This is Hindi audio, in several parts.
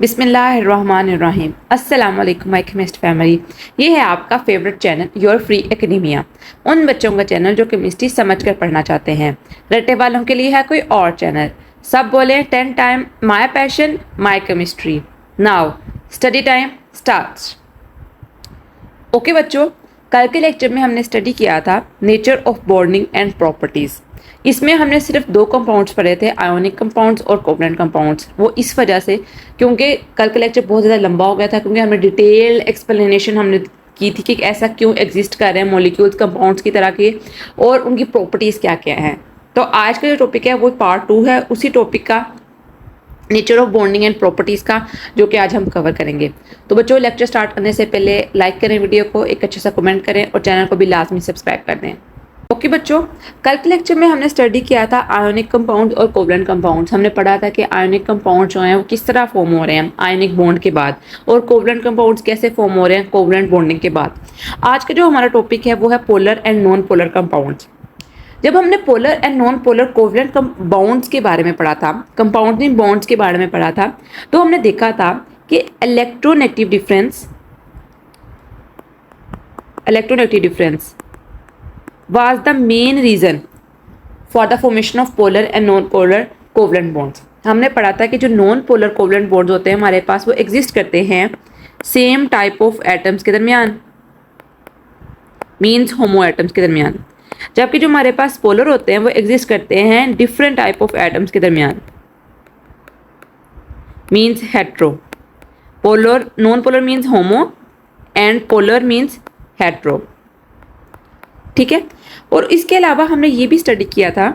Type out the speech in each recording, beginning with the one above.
बिस्मिल्लाहिर्रहमानिर्रहीम। अस्सलाम वालेकुम माय केमिस्ट फैमिली। ये है आपका favourite channel your free academia. उन बच्चों का चैनल जो केमिस्ट्री समझकर पढ़ना चाहते हैं। रट्टे वालों के लिए है कोई और चैनल। सब बोले 10 time my passion my chemistry. Now study time starts. Okay बच्चों, कल के लेक्चर में हमने स्टडी किया था nature of bonding and properties. इसमें हमने सिर्फ 2 कंपाउंड्स पढ़े थे, आयोनिक कंपाउंड्स और कोवलेंट कंपाउंड्स। वो इस वजह से क्योंकि कल का लेक्चर बहुत ज़्यादा लंबा हो गया था, क्योंकि हमने डिटेल एक्सप्लेनेशन हमने की थी कि ऐसा क्यों एग्जिस्ट कर रहे हैं मॉलिक्यूल्स कंपाउंड्स की तरह के और उनकी प्रॉपर्टीज़ क्या क्या हैं। तो आज का जो टॉपिक है वो पार्ट 2 है उसी टॉपिक का, nature of bonding and properties का, जो कि आज हम कवर करेंगे। तो बच्चों, लेक्चर स्टार्ट करने से पहले लाइक करें वीडियो को, एक अच्छा सा कमेंट करें और चैनल को भी लाजमी सब्सक्राइब कर दें। ओके बच्चों, कल के लेक्चर में हमने स्टडी किया था आयोनिक कंपाउंड और कोवलेंट कंपाउंड्स। हमने पढ़ा था कि आयोनिक कंपाउंड जो हैं वो किस तरह फॉर्म हो रहे हैं आयोनिक बॉन्ड के बाद, और कोवलेंट कंपाउंड्स कैसे फॉर्म हो रहे हैं कोवलेंट बॉन्डिंग के बाद। आज का जो हमारा टॉपिक है वो है polar and non polar compounds. जब हमने polar and non polar covalent bonds के बारे में पढ़ा था, कंपाउंडिंग बॉन्ड्स के बारे में पढ़ा था, तो हमने देखा था कि electronegative difference was the main reason for the formation of polar and non-polar covalent bonds। हमने पढ़ा था कि जो नॉन पोलर कोवलेंट बॉन्ड्स होते हैं हमारे पास, वो एग्जिस्ट करते हैं सेम टाइप ऑफ एटम्स के दरमियान, मीन्स होमो एटम्स के दरमियान, जबकि जो हमारे पास पोलर होते हैं वो एग्जिस्ट करते हैं डिफरेंट टाइप ऑफ एटम्स के दरमियान, means hetero. Polar non polar means homo and polar means hetero, ठीक है। और इसके अलावा हमने ये भी स्टडी किया था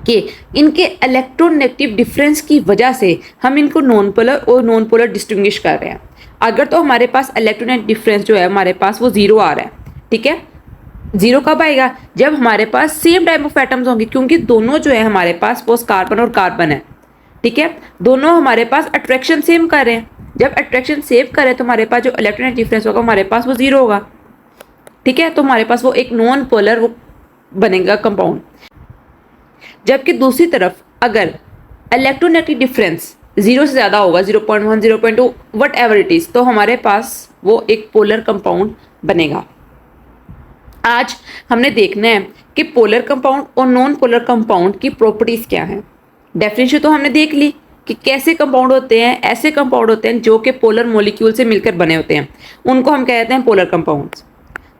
कि इनके इलेक्ट्रोनेगेटिव डिफरेंस की वजह से हम इनको नॉन पोलर और नॉन पोलर डिस्टिंग्विश कर रहे हैं। अगर तो हमारे पास इलेक्ट्रोनेगेटिव डिफरेंस जो है हमारे पास वो 0 आ रहा है, ठीक है। 0 कब आएगा? जब हमारे पास सेम टाइप ऑफ एटम्स होंगे, क्योंकि दोनों जो है हमारे पास वो कार्बन और कार्बन है, ठीक है। दोनों हमारे पास अट्रैक्शन सेम कर रहे हैं। जब अट्रैक्शन सेम करें तो हमारे पास जो इलेक्ट्रोनेगेटिव डिफरेंस होगा हमारे पास वो 0 होगा, ठीक है। तो हमारे पास वो एक नॉन पोलर वो बनेगा कंपाउंड। जबकि दूसरी तरफ अगर इलेक्ट्रोनेगेटिव डिफरेंस 0 से ज़्यादा होगा, 0.1 0.2 वट एवर इट इज़, तो हमारे पास वो एक पोलर कंपाउंड बनेगा। आज हमने देखना है कि पोलर कंपाउंड और नॉन पोलर कंपाउंड की प्रॉपर्टीज़ क्या हैं। डेफिनेशन तो हमने देख ली कि कैसे कंपाउंड होते हैं। ऐसे कंपाउंड होते हैं जो कि पोलर मॉलिक्यूल से मिलकर बने होते हैं, उनको हम कहते हैं polar compounds.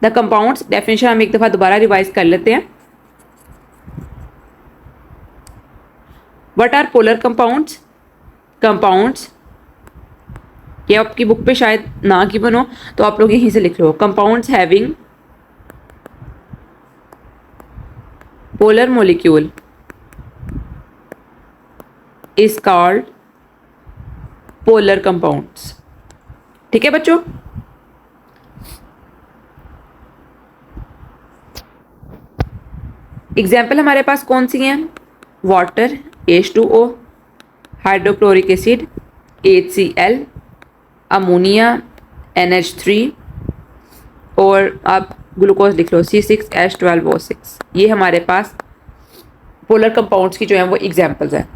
The compounds definition हम एक दफ़ा दोबारा रिवाइज कर लेते हैं। What are polar compounds? Compounds, ये आपकी बुक पे शायद ना की बनो तो आप लोग यहीं से लिख लो। Compounds having polar molecule is called polar compounds, ठीक है बच्चों। एग्जाम्पल हमारे पास कौन सी हैं? Water H2O, hydrochloric acid HCl, ammonia NH3, और आप ग्लूकोज लिख लो C6H12O6। ये हमारे पास पोलर कंपाउंड्स की जो है वो एग्जाम्पल्स हैं।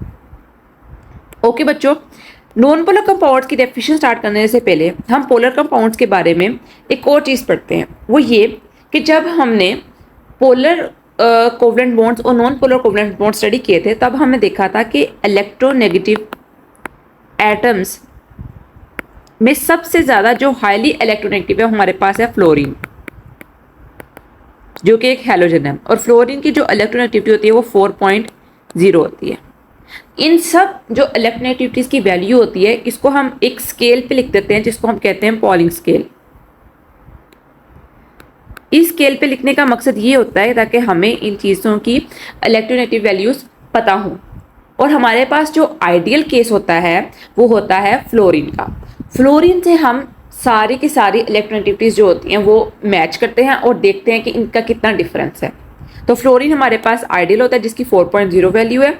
ओके बच्चों, नॉन पोलर कंपाउंड्स की डेफिनेशन स्टार्ट करने से पहले हम पोलर कंपाउंड्स के बारे में एक और चीज़ पढ़ते हैं। वो ये कि जब हमने पोलर कोवलेंट बॉन्ड्स और non polar covalent bond study किए थे, तब हमने देखा था कि इलेक्ट्रोनेगेटिव एटम्स में सबसे ज़्यादा जो हाईली इलेक्ट्रोनेगेटिव है हमारे पास है फ्लोरीन, जो कि एक हैलोजन है। और फ्लोरीन की जो इलेक्ट्रोनेगेटिविटी होती है वो 4.0 होती है। इन सब जो इलेक्ट्रोनेगेटिविटीज़ की वैल्यू होती है, इसको हम एक स्केल पे लिख देते हैं, जिसको हम कहते हैं पॉलिंग स्केल। इस स्केल पे लिखने का मकसद ये होता है ताकि हमें इन चीज़ों की इलेक्ट्रोनेगेटिव वैल्यूज़ पता हों। और हमारे पास जो आइडियल केस होता है वो होता है फ्लोरीन का। फ्लोरीन से हम सारी की सारी इलेक्ट्रोनेगेटिविटीज़ जो होती हैं वो मैच करते हैं और देखते हैं कि इनका कितना डिफरेंस है। तो फ्लोरीन हमारे पास आइडियल होता है जिसकी 4.0 वैल्यू है,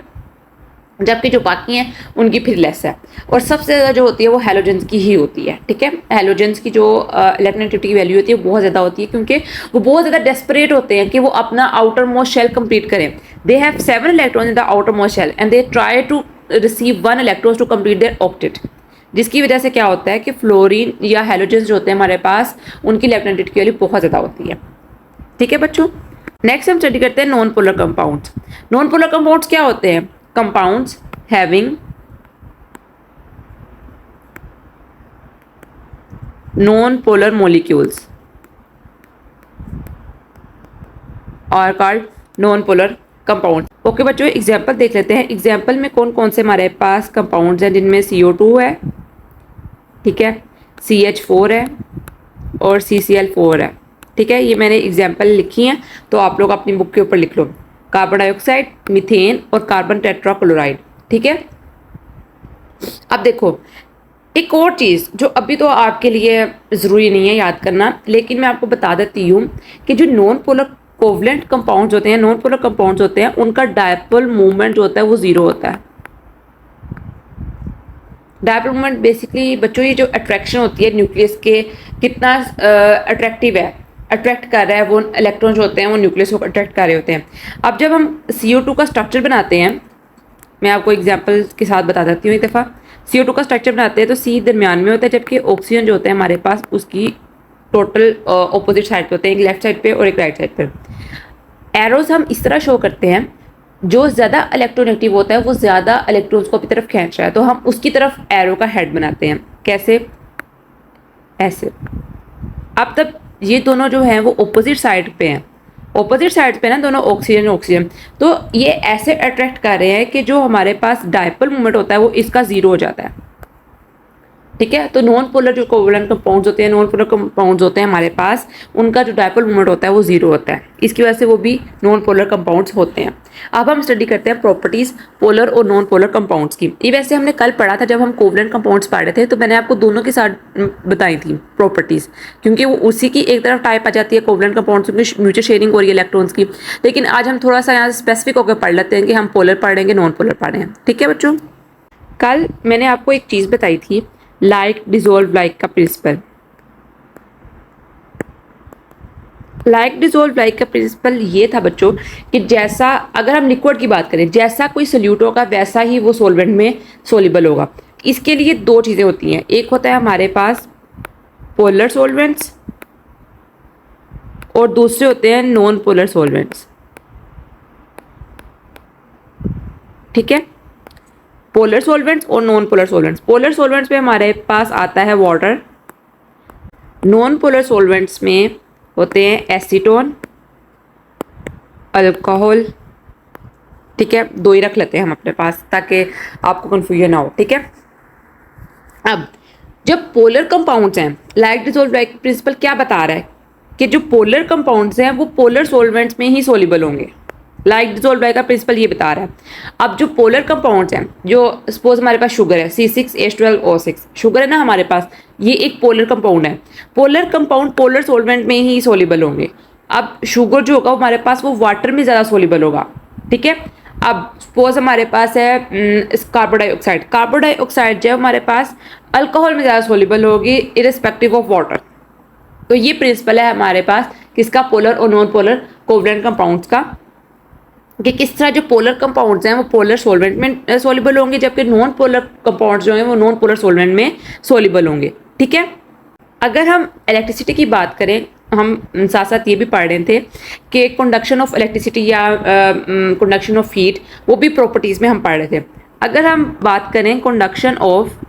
जबकि जो बाकी हैं उनकी फिर लेस है। और सबसे ज़्यादा जो होती है वो हैलोजेंस की ही होती है, ठीक है। हैलोजेंस की जो इलेक्ट्रोनेगेटिविटी की वैल्यू होती है बहुत ज़्यादा होती है, क्योंकि वो बहुत ज़्यादा डेस्परेट होते हैं कि वो अपना आउटर मोस्ट शेल कंप्लीट करें। They have 7 electrons in the outermost shell and they try to receive 1 electron to complete their octet. जिसकी वजह से क्या होता है कि फ्लोरीन या हैलोजेंस जो होते हैं हमारे पास, उनकी इलेक्ट्रोनेगेटिविटी वैल्यू बहुत ज़्यादा होती है। ठीक है बच्चों, नेक्स्ट हम स्टडी करते हैं non polar compounds. Non polar compounds क्या होते हैं? Compounds having non polar molecules और called non polar compound. Okay बच्चों, एग्जाम्पल देख लेते हैं। एग्जाम्पल में कौन कौन से हमारे पास कंपाउंड्स हैं, जिनमें CO2 है, ठीक है, CH4 है और CCl4 है। ठीक है, ये मैंने एग्जाम्पल लिखी हैं, तो आप लोग अपनी बुक के ऊपर लिख लो। कार्बन डाइऑक्साइड, मीथेन और कार्बन टेट्राक्लोराइड। ठीक है, अब देखो एक और चीज़ जो अभी तो आपके लिए ज़रूरी नहीं है याद करना, लेकिन मैं आपको बता देती हूँ कि जो नॉन पोलर कोवलेंट कंपाउंड्स होते हैं, नॉन पोलर कंपाउंड्स होते हैं, उनका डायपोल मूवमेंट जो होता है वो ज़ीरो होता है। डायपोल मूवमेंट बेसिकली बच्चों ये जो अट्रैक्शन होती है न्यूक्लियस के, कितना अट्रैक्टिव है, अट्रैक्ट कर रहा है, वो इलेक्ट्रॉन जो होते हैं वो न्यूक्लियस को अट्रैक्ट कर रहे होते हैं। अब जब हम CO2 का स्ट्रक्चर बनाते हैं, मैं आपको एग्जाम्पल के साथ बता देती हूँ एक दफ़ा। CO2 का स्ट्रक्चर बनाते हैं तो C दरमियान में होता है, जबकि ऑक्सीजन जो होता है हमारे पास उसकी टोटल ऑपोजिट साइड पे होते हैं, एक लेफ्ट साइड पे और एक राइट साइड पे। एरोज हम इस तरह शो करते हैं, जो ज़्यादा इलेक्ट्रोनेगेटिव होता है वो ज़्यादा इलेक्ट्रॉन्स को अपनी तरफ खींच रहा है, तो हम उसकी तरफ एरो का हेड बनाते हैं। कैसे? ऐसे। अब तब ये दोनों जो हैं वो ऑपोजिट साइड पे हैं, ऑपोजिट साइड पे ना दोनों ऑक्सीजन ऑक्सीजन, तो ये ऐसे अट्रैक्ट कर रहे हैं कि जो हमारे पास डायपोल मूवमेंट होता है वो इसका ज़ीरो हो जाता है। ठीक है, तो नॉन पोलर जो कोवलेंट कंपाउंड्स होते हैं, नॉन पोलर कंपाउंड्स होते हैं हमारे पास, उनका जो डायपोल मूवमेंट होता है वो जीरो होता है, इसकी वजह से वो भी नॉन पोलर कंपाउंड्स होते हैं। अब हम स्टडी करते हैं प्रॉपर्टीज पोलर और नॉन पोलर कंपाउंड्स की। ये वैसे हमने कल पढ़ा था जब हम कोवलेंट कंपाउंड्स पढ़ रहे थे, तो मैंने आपको दोनों के साथ बताई थी प्रॉपर्टीज, क्योंकि वो उसी की एक तरफ टाइप आ जाती है कोवलेंट कंपाउंड्स की, म्यूचुअल शेयरिंग हो रही है इलेक्ट्रॉन्स की। लेकिन आज हम थोड़ा सा यहाँ स्पेसिफिक होकर पढ़ लेते हैं कि हम पोलर पढ़ेंगे नॉन पोलर पढ़ें। ठीक है बच्चों, कल मैंने आपको एक चीज़ बताई थी, लाइक डिसॉल्व लाइक का प्रिंसिपल। लाइक डिसॉल्व लाइक का प्रिंसिपल ये था बच्चों कि जैसा, अगर हम लिक्विड की बात करें, जैसा कोई सोल्यूट होगा वैसा ही वो सॉल्वेंट में सोल्यूबल होगा। इसके लिए दो चीज़ें होती हैं, एक होता है हमारे पास पोलर सॉल्वेंट्स और दूसरे होते हैं नॉन पोलर सॉल्वेंट्स। ठीक है, पोलर सॉल्वेंट्स और non polar solvents. Polar solvents में हमारे पास आता है वाटर, नॉन पोलर सॉल्वेंट्स में होते हैं एसीटोन, अल्कोहल। ठीक है, दो ही रख लेते हैं हम अपने पास ताकि आपको कंफ्यूजन ना हो। ठीक है, अब जब पोलर कंपाउंड्स हैं, लाइक डिसॉल्व लाइक प्रिंसिपल क्या बता रहा है कि जो पोलर कंपाउंड्स हैं वो पोलर सॉल्वेंट्स में ही सोल्यूबल होंगे। लाइक डिसॉल्व लाइक का प्रिंसिपल ये बता रहा है। अब जो पोलर कंपाउंड्स हैं, जो सपोज हमारे पास शुगर है C6H12O6, शुगर है ना हमारे पास, ये एक पोलर कंपाउंड है। पोलर कंपाउंड पोलर सॉल्वेंट में ही सोल्यूबल होंगे। अब शुगर जो होगा हमारे पास वो वाटर में ज़्यादा सोल्यूबल होगा। ठीक है, अब सपोज हमारे पास है कार्बन डाइऑक्साइड, कार्बन डाइऑक्साइड जो हमारे पास अल्कोहल में ज़्यादा सोल्यूबल होगी इरिस्पेक्टिव ऑफ वाटर। तो ये प्रिंसिपल है हमारे पास किसका, पोलर और नॉन पोलर कोवलेंट कंपाउंड्स का, कि किस तरह जो पोलर कंपाउंड्स हैं वो पोलर सॉल्वेंट में सोल्यूबल होंगे, जबकि नॉन पोलर कंपाउंड्स जो हैं वो नॉन पोलर सॉल्वेंट में सोल्यूबल होंगे। ठीक है, अगर हम इलेक्ट्रिसिटी की बात करें, हम साथ साथ ये भी पढ़ रहे थे कि कंडक्शन ऑफ इलेक्ट्रिसिटी या कंडक्शन ऑफ हीट, वो भी प्रॉपर्टीज़ में हम पढ़ रहे थे। अगर हम बात करें कंडक्शन ऑफ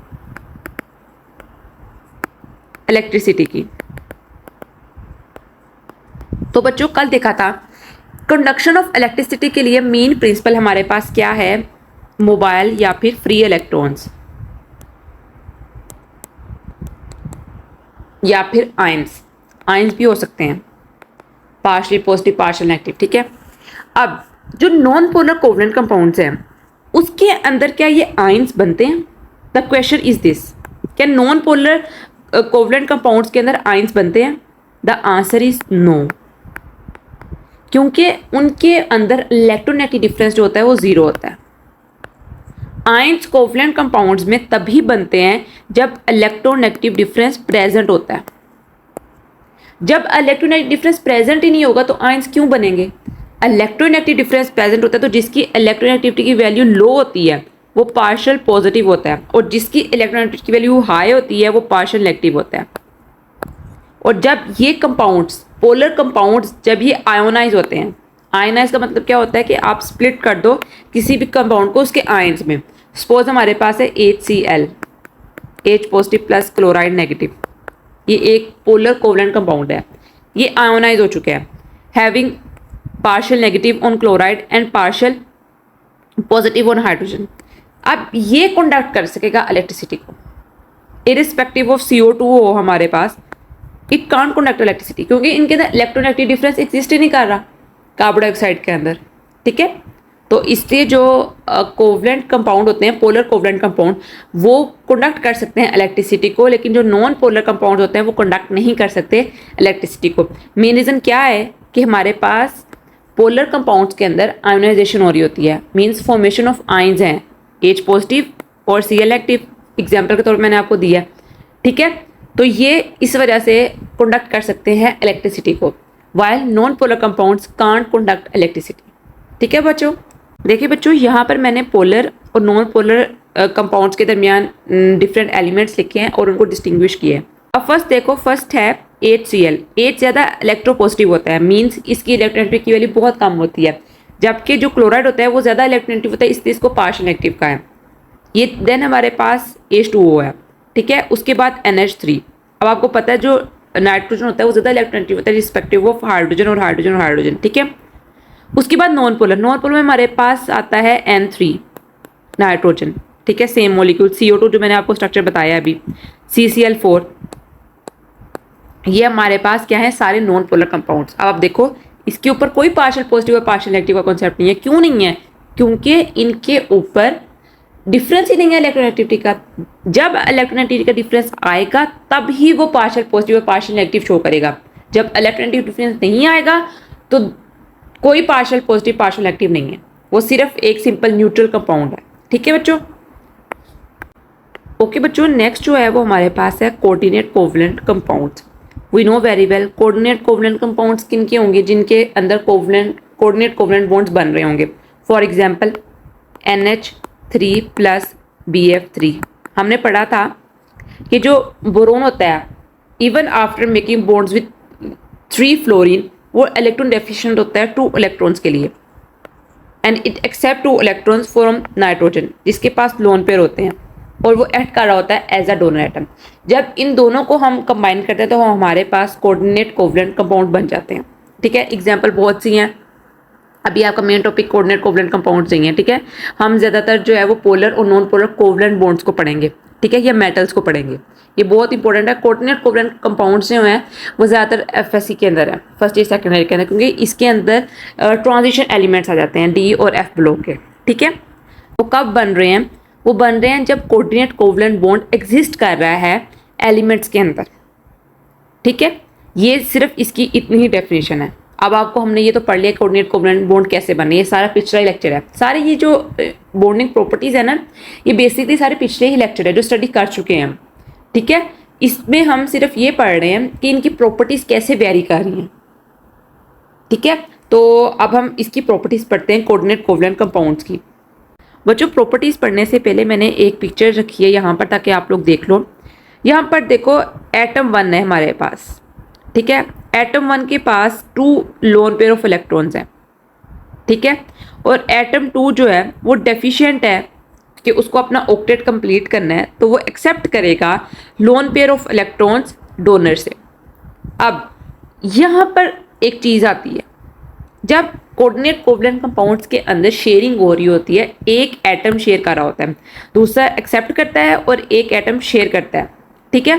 इलेक्ट्रिसिटी की, तो बच्चों कल देखा था कंडक्शन ऑफ इलेक्ट्रिसिटी के लिए मेन प्रिंसिपल हमारे पास क्या है, मोबाइल या फिर फ्री इलेक्ट्रॉन्स या फिर आयंस। आयंस भी हो सकते हैं, पार्शली पॉजिटिव पार्शल नेगेटिव। ठीक है, अब जो नॉन पोलर कोवलेंट कंपाउंड्स हैं उसके अंदर क्या ये आयंस बनते हैं? द क्वेश्चन इज दिस, क्या नॉन पोलर कोवलेंट कंपाउंड्स के अंदर आयंस बनते हैं? द आंसर इज नो, क्योंकि उनके अंदर इलेक्ट्रोनेगेटिव डिफरेंस जो होता है वो जीरो होता है। आयंस कोवलेंट कंपाउंड्स में तभी बनते हैं जब इलेक्ट्रोनेगेटिव डिफरेंस प्रेजेंट होता है। जब इलेक्ट्रोनेगेटिव डिफरेंस प्रेजेंट ही नहीं होगा तो आयंस क्यों बनेंगे? इलेक्ट्रोनेगेटिव डिफरेंस प्रेजेंट होता है, तो जिसकी इलेक्ट्रोनेगेटिविटी की वैल्यू लो होती है वो पार्शियल पॉजिटिव होता है, और जिसकी इलेक्ट्रोनेगेटिव की वैल्यू हाई होती है वो पार्शियल नेगेटिव होता है। और जब ये कंपाउंड्स, पोलर कंपाउंड्स, जब ये आयोनाइज होते हैं, आयनाइज का मतलब क्या होता है कि आप स्प्लिट कर दो किसी भी कंपाउंड को उसके आयंस में। सपोज हमारे पास है HCl, H positive plus chloride negative, ये एक पोलर कोवलेंट कंपाउंड है, ये आयोनाइज हो चुके हैं, having partial negative on chloride and partial positive on hydrogen. अब ये कंडक्ट कर सकेगा इलेक्ट्रिसिटी को, इरिस्पेक्टिव ऑफ CO2 हो हमारे पास, इट कांट कंडक्ट इलेक्ट्रिसिटी, क्योंकि इनके अंदर इलेक्ट्रोनेगेटिव डिफरेंस एग्जिस्ट ही नहीं कर रहा कार्बन डाइऑक्साइड के अंदर। ठीक है, तो इसलिए जो कोवलेंट कंपाउंड होते हैं, पोलर कोवलेंट कंपाउंड, वो कंडक्ट कर सकते हैं इलेक्ट्रिसिटी को, लेकिन जो नॉन पोलर कंपाउंड होते हैं वो कंडक्ट नहीं कर सकते इलेक्ट्रिसिटी को। मेन रीज़न क्या है कि हमारे पास पोलर कंपाउंड्स के अंदर आयोनाइजेशन हो रही होती है, मीन्स फॉर्मेशन ऑफ आयंस हैं, H पॉजिटिव और Cl नेगेटिव, एग्जाम्पल के तौर पर मैंने आपको दिया। ठीक है, तो ये इस वजह से कंडक्ट कर सकते हैं इलेक्ट्रिसिटी को, while non polar compounds can't conduct electricity. ठीक है बच्चों, देखिए बच्चों यहाँ पर मैंने पोलर और नॉन पोलर कंपाउंड्स के दरमियान डिफरेंट एलिमेंट्स लिखे हैं और उनको डिस्टिंग्विश किए हैं। अब फर्स्ट देखो, फर्स्ट है HCl। H ज़्यादा इलेक्ट्रोपॉजिटिव होता है, मीन्स इसकी इलेक्ट्रोनेगेटिव की वैल्यू बहुत कम होती है, जबकि जो क्लोराइड होता है वो ज़्यादा इलेक्ट्रोनेगेटिव होता है, इसलिए इसको पार्शियल नेगेटिव का है। ये देन हमारे पास H2O है। ठीक है, उसके बाद NH3। अब आपको पता है जो नाइट्रोजन होता है वो ज़्यादा इलेक्ट्रोनेगेटिव होता है रिस्पेक्टिव ऑफ हाइड्रोजन और हाइड्रोजन और हाइड्रोजन। ठीक है, उसके बाद नॉन पोलर, नॉन पोलर में हमारे पास आता है N3 नाइट्रोजन। ठीक है, सेम मॉलिक्यूल CO2 जो मैंने आपको स्ट्रक्चर बताया अभी, CCl4, ये हमारे पास क्या है, सारे नॉन पोलर कंपाउंड्स। अब आप देखो इसके ऊपर कोई पार्शियल पॉजिटिव और पार्शियल नेगेटिव का कॉन्सेप्ट नहीं है। क्यों नहीं है? क्योंकि इनके ऊपर डिफरेंस ही नहीं है इलेक्ट्रोनेगेटिविटी का। जब इलेक्ट्रोनेगेटिविटी का डिफरेंस आएगा तब ही वो पार्शियल पॉजिटिव और पार्शियल नेगेटिव शो करेगा। जब इलेक्ट्रोनेगेटिव डिफरेंस नहीं आएगा तो कोई पार्शियल पॉजिटिव पार्शियल नेगेटिव नहीं है, वो सिर्फ एक सिंपल न्यूट्रल कंपाउंड है। ठीक है बच्चों, ओके बच्चों, नेक्स्ट जो है वो हमारे पास है coordinate covalent compounds. We know very well coordinate covalent compounds किन के होंगे, जिनके अंदर कोऑर्डिनेट कोवलेंट बॉन्ड्स बन रहे होंगे। For example NH3 plus BF3। हमने पढ़ा था कि जो बोरोन होता है, even after making bonds with 3 fluorine, वो इलेक्ट्रॉन डेफिशिएंट होता है 2 इलेक्ट्रॉन्स के लिए, and it accept 2 electrons from nitrogen, जिसके पास लोन पेयर होते हैं, और वो एक्ट कर रहा होता है एज अ डोनर एटम। जब इन दोनों को हम कंबाइन करते हैं तो हमारे पास कोऑर्डिनेट कोवलेंट कंपाउंड बन जाते हैं। ठीक है, एग्जांपल बहुत सी हैं, अभी आपका main topic coordinate covalent compounds नहीं है। ठीक है, हम ज़्यादातर जो है वो पोलर और नॉन पोलर कोवलेंट बॉन्ड्स को पढ़ेंगे। ठीक है, या मेटल्स को पढ़ेंगे, ये बहुत इंपॉर्टेंट है। कोऑर्डिनेट कोवलेंट कंपाउंड्स जो हैं वो ज़्यादातर FSC के अंदर है, फर्स्ट ईयर सेकेंड ईयर के अंदर, क्योंकि इसके अंदर ट्रांजिशन एलिमेंट्स आ जाते हैं D और F ब्लॉक के। ठीक है, वो कब बन रहे हैं? वो बन रहे हैं जब कोऑर्डिनेट कोवलेंट बॉन्ड एग्जिस्ट कर रहा है एलिमेंट्स के अंदर। ठीक है, ये सिर्फ इसकी इतनी ही डेफिनेशन है। अब आपको हमने ये तो पढ़ लिया कोऑर्डिनेट कोवलेंट बॉन्ड कैसे बने, ये सारा पिछला ही लेक्चर है। सारे ये जो बॉन्डिंग प्रॉपर्टीज़ है ना, ये बेसिकली सारे पिछले ही लेक्चर है जो स्टडी कर चुके हैं हम। ठीक है, इसमें हम सिर्फ ये पढ़ रहे हैं कि इनकी प्रॉपर्टीज़ कैसे वेरी कर रही हैं। ठीक है, तो अब हम इसकी प्रॉपर्टीज़ पढ़ते हैं कोऑर्डिनेट कोवलेंट कंपाउंड्स की। बच्चों, प्रॉपर्टीज़ पढ़ने से पहले मैंने एक पिक्चर रखी है यहाँ पर, ताकि आप लोग देख लो। यहाँ पर देखो एटम 1 है हमारे पास। ठीक है, एटम 1 के पास 2 लोन पेयर ऑफ इलेक्ट्रॉन्स हैं। ठीक है, और एटम 2 जो है वो डेफिशिएंट है कि उसको अपना ऑक्टेट कंप्लीट करना है, तो वो एक्सेप्ट करेगा lone pair of electrons donor से। अब यहाँ पर एक चीज़ आती है, जब कोऑर्डिनेट कोवलेंट कंपाउंड्स के अंदर शेयरिंग हो रही होती है, एक एटम शेयर कर रहा होता है, दूसरा एक्सेप्ट करता है और एक एटम शेयर करता है। ठीक है,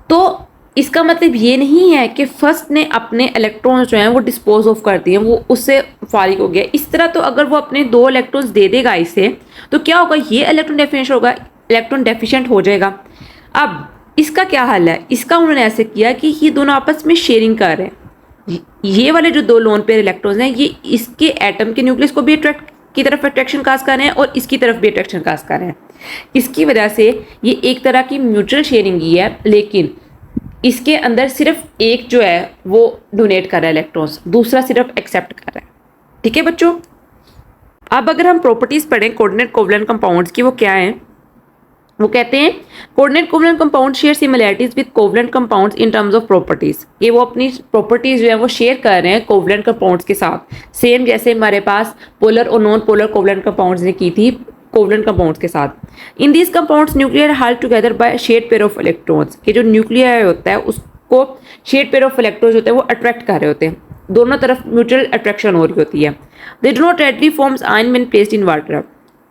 तो इसका मतलब ये नहीं है कि फर्स्ट ने अपने इलेक्ट्रॉन्स जो हैं वो डिस्पोज ऑफ कर दिए, वो उससे फारिग हो गया। इस तरह तो अगर वो अपने 2 इलेक्ट्रॉन्स दे देगा इसे, तो क्या होगा, ये इलेक्ट्रॉन डेफिशिएंट होगा, इलेक्ट्रॉन डेफिशिएंट हो जाएगा। अब इसका क्या हल है? इसका उन्होंने ऐसे किया कि ये दोनों आपस में शेयरिंग कर रहे हैं। ये वाले जो 2 लोन पेयर इलेक्ट्रॉन्स हैं, ये इसके एटम के न्यूक्लियस को भी की तरफ अट्रैक्शन काज कर रहे हैं और इसकी तरफ भी अट्रैक्शन काज कर रहे हैं। इसकी वजह से ये एक तरह की म्यूचुअल शेयरिंग ही है, लेकिन इसके अंदर सिर्फ एक जो है वो डोनेट कर रहा है इलेक्ट्रॉन्स, दूसरा सिर्फ एक्सेप्ट कर रहा है। ठीक है बच्चों, अब अगर हम प्रॉपर्टीज पढ़ें कोऑर्डिनेट कोवलेंट कंपाउंड्स की, वो क्या है? वो कहते हैं coordinate covalent compound share similarities with covalent compounds in terms of properties. ये वो अपनी प्रॉपर्टीज जो है वो शेयर कर रहे हैं कोवलेंट कंपाउंड्स के साथ, सेम जैसे हमारे पास पोलर और नॉन पोलर कोवलेंट कंपाउंड्स ने की थी कोवलेंट कंपाउंड्स के साथ। In these compounds nuclear held together by shared pair of electrons. ये जो न्यूक्लियर होता है उसको शेयर्ड पेयर ऑफ इलेक्ट्रॉन्स होते हैं वो अट्रैक्ट कर रहे होते हैं, दोनों तरफ म्यूचुअल अट्रैक्शन हो रही होती है। They do not readily forms ion when placed in water.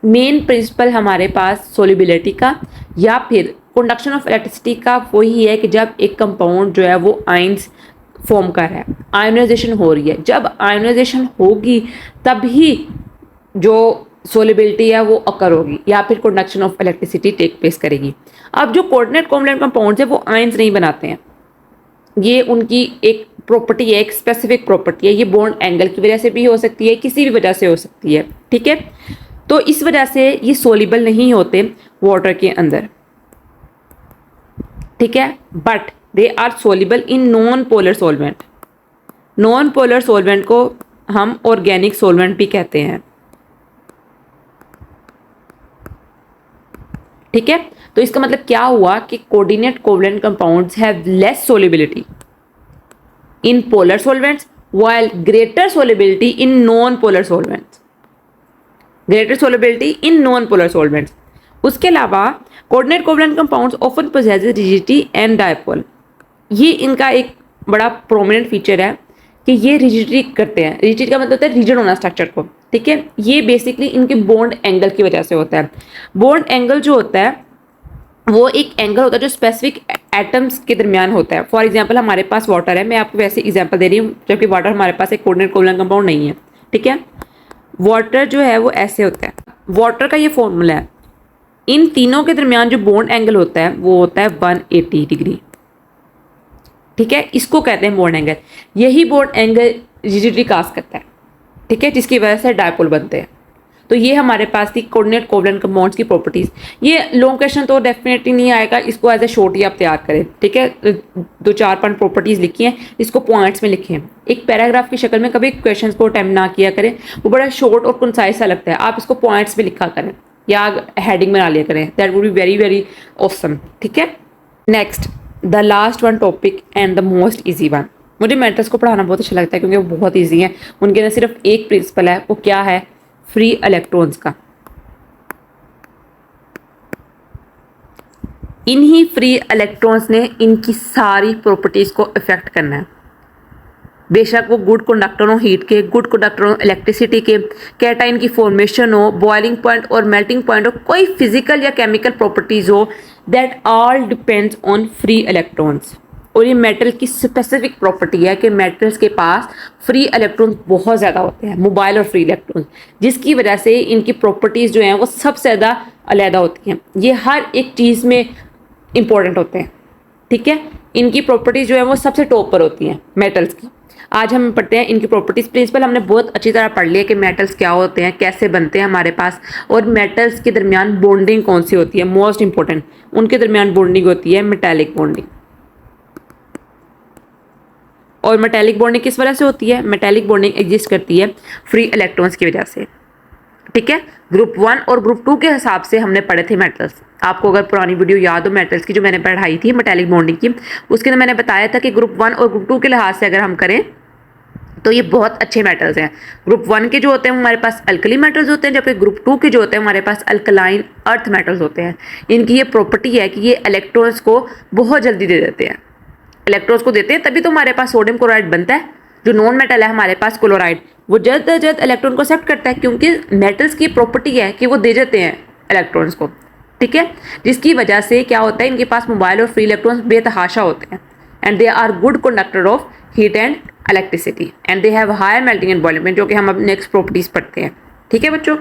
Main principal हमारे पास सोलिबिलिटी का या फिर कंडक्शन ऑफ इलेक्ट्रिसिटी का वही है कि जब एक कंपाउंड जो है वो आयंस फॉर्म कर रहा है, आयोनाइजेशन हो रही है, जब आयोनाइजेशन होगी तभी जो सोलिबिलिटी है वो अकर होगी या फिर conduction of electricity take place करेगी। अब जो कोऑर्डिनेट कोवलेंट कंपाउंड्स है वो आयंस नहीं बनाते हैं, ये उनकी एक प्रॉपर्टी है, एक स्पेसिफिक प्रॉपर्टी है। ये बॉन्ड एंगल की वजह से भी हो सकती है, किसी भी वजह से हो सकती है, ठीक है। तो इस वजह से ये सोल्यूबल नहीं होते वाटर के अंदर, ठीक है, but they are soluble in non polar solvent. Non polar solvent को हम ऑर्गेनिक सॉल्वेंट भी कहते हैं, ठीक है। तो इसका मतलब क्या हुआ कि coordinate covalent compounds have less solubility in polar solvents while greater solubility in non polar solvents, greater solubility in non polar solvents. उसके अलावा coordinate covalent compounds often possess rigidity and dipole. ये इनका एक बड़ा प्रोमिनेंट फीचर है कि ये रिजिडिटी करते हैं। रिजिडिटी का मतलब होता है रिजिड होना स्ट्रक्चर को, ठीक है। ये बेसिकली इनके बॉन्ड एंगल की वजह से होता है। बॉन्ड एंगल जो होता है वो एक एंगल होता है जो स्पेसिफिक एटम्स के दरमियान होता है। फॉर एग्जांपल हमारे पास वाटर है, मैं आपको वैसे एग्जांपल दे रही हूँ, जबकि वाटर हमारे पास एक कोऑर्डिनेट कोवलेंट कंपाउंड नहीं है, ठीक है। वाटर जो है वो ऐसे होता है, वाटर का ये फॉर्मूला है, इन तीनों के दरमियान जो बॉन्ड एंगल होता है वो होता है 180 डिग्री, ठीक है। इसको कहते हैं बॉन्ड एंगल। यही बॉन्ड एंगल रिजिडिटी काज करता है, ठीक है, जिसकी वजह से डायपोल बनते हैं। तो ये हमारे पास थी कोऑर्डिनेट कोवलेंट कंपाउंड्स की प्रॉपर्टीज। ये लॉन्ग क्वेश्चन तो डेफिनेटली नहीं आएगा, इसको एज ए शॉर्ट ही आप तैयार करें, ठीक है। 2-4 प्रॉपर्टीज लिखी हैं, इसको पॉइंट्स में लिखें, एक पैराग्राफ की शक्ल में कभी क्वेश्चन को अटेम्प्ट ना किया करें, वो बड़ा शॉर्ट और कंसाइज सा लगता है। आप इसको पॉइंट्स में लिखा करें या हेडिंग बना लिया करें, that would be very very awesome, ठीक है। Next the last one topic and the most easy one. मुझे मेटल्स को पढ़ाना बहुत अच्छा लगता है क्योंकि वो बहुत ईजी है। उनके अंदर सिर्फ एक प्रिंसिपल है, वो क्या है? फ्री इलेक्ट्रॉन्स का। इन्हीं फ्री इलेक्ट्रॉन्स ने इनकी सारी प्रॉपर्टीज को इफेक्ट करना है। बेशक वो गुड कंडक्टर हो हीट के, गुड कंडक्टर हो इलेक्ट्रिसिटी के, कैटाइन की फॉर्मेशन हो, बॉइलिंग पॉइंट और मेल्टिंग पॉइंट हो, कोई फिजिकल या केमिकल प्रॉपर्टीज हो, that all depends on free electrons. और ये मेटल की स्पेसिफिक प्रॉपर्टी है कि मेटल्स के पास फ्री इलेक्ट्रॉन्स बहुत ज़्यादा होते हैं, मोबाइल और फ्री इलेक्ट्रॉन्स, जिसकी वजह से इनकी प्रॉपर्टीज़ जो हैं वो सबसे ज़्यादा अलहदा होती हैं। ये हर एक चीज़ में इंपॉर्टेंट होते हैं, ठीक है। इनकी प्रॉपर्टीज़ जो है वो सबसे टॉप पर होती हैं मेटल्स की। आज हम पढ़ते हैं इनकी प्रॉपर्टीज़। प्रिंसिपल हमने बहुत अच्छी तरह पढ़ लिया कि मेटल्स क्या होते हैं, कैसे बनते हैं हमारे पास, और मेटल्स के दरमियान बॉन्डिंग कौन सी होती है। मोस्ट इंपॉर्टेंट उनके दरमियान बॉन्डिंग होती है मेटालिक बॉन्डिंग। और मेटालिक बॉन्डिंग किस वजह से होती है? मेटालिक बॉन्डिंग एग्जिस्ट करती है फ्री इलेक्ट्रॉन्स की वजह से, ठीक है। ग्रुप 1 और ग्रुप 2 के हिसाब से हमने पढ़े थे मेटल्स। आपको अगर पुरानी वीडियो याद हो मेटल्स की जो मैंने पढ़ाई थी मेटालिक बॉन्डिंग की, उसके अंदर मैंने बताया था कि ग्रुप 1 और ग्रुप 2 के लिहाज से अगर हम करें तो ये बहुत अच्छे मेटल्स हैं। ग्रुप 1 के जो होते हैं हमारे पास अल्कली मेटल्स होते हैं, जबकि ग्रुप 2 के जो होते हैं हमारे पास अल्कलाइन अर्थ मेटल्स होते हैं। इनकी ये प्रॉपर्टी है कि ये इलेक्ट्रॉन्स को बहुत जल्दी दे देते हैं, इलेक्ट्रॉन्स को देते हैं, तभी तो हमारे पास सोडियम क्लोराइड बनता है। जो नॉन मेटल है हमारे पास क्लोराइड, वो जल्द से जल्द इलेक्ट्रॉन को एक्सेप्ट करता है, क्योंकि मेटल्स की प्रॉपर्टी है कि वो दे देते हैं इलेक्ट्रॉन्स को, ठीक है। जिसकी वजह से क्या होता है, इनके पास मोबाइल और फ्री इलेक्ट्रॉन्स बेतहाशा होते हैं, and they are good conductor of heat and electricity, and they have higher melting and boiling point, जो कि हम अब नेक्स्ट प्रॉपर्टीज पढ़ते हैं, ठीक है बच्चों।